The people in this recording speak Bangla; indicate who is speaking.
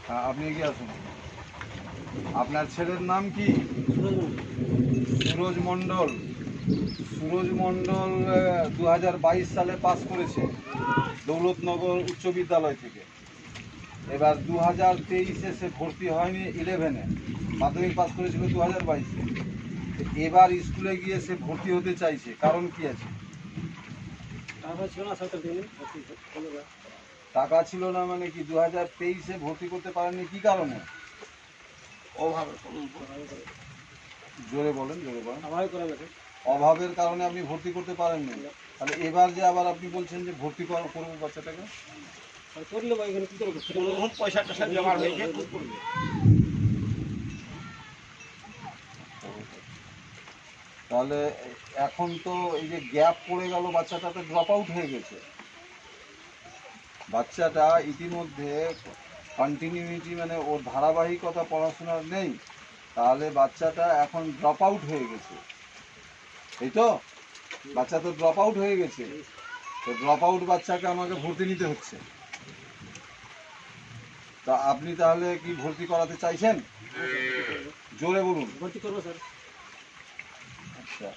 Speaker 1: হ্যাঁ, আপনি এগিয়ে আসুন। আপনার ছেলের নাম কি? সুরজ মণ্ডল। সুরজ মণ্ডল 2022 সালে পাস করেছে দৌলতনগর উচ্চ বিদ্যালয় থেকে। এবার 2023-এ সে ভর্তি হয়নি 11-এ, মাধ্যমিক পাস করেছিল 2022-এ। এবার স্কুলে গিয়ে সে ভর্তি হতে চাইছে, কারণ কি আছে? টাকা ছিল না মানে কি? 2023-এ ভর্তি করতে পারেননি কি কারণে? জোরে বলেন, জোরে বলেন। অভাবের কারণে আপনি ভর্তি করতে পারেননি। তাহলে এবার যে আবার আপনি বলছেন যে ভর্তি করবো বাচ্চাটাকে,
Speaker 2: পয়সা টয়সা জমা হয়েছে।
Speaker 1: তাহলে এখন তো এই যে গ্যাপ পড়ে গেল, বাচ্চাটা তো ড্রপ আউট হয়ে গেছে। বাচ্চাটা ইতিমধ্যে কন্টিনিউইটি মানে ওর ধারাবাহিকতা পড়াশোনার নেই, তাহলে বাচ্চাটা এখন ড্রপ আউট হয়ে গেছে, এই তো? বাচ্চা তো ড্রপ আউট হয়ে গেছে, তো ড্রপ আউট বাচ্চাকে আমাকে ভর্তি নিতে হচ্ছে। তা আপনি তাহলে কি ভর্তি করাতে চাইছেন? জোরে বলুন।
Speaker 2: ভর্তি করবো স্যার।
Speaker 1: আচ্ছা,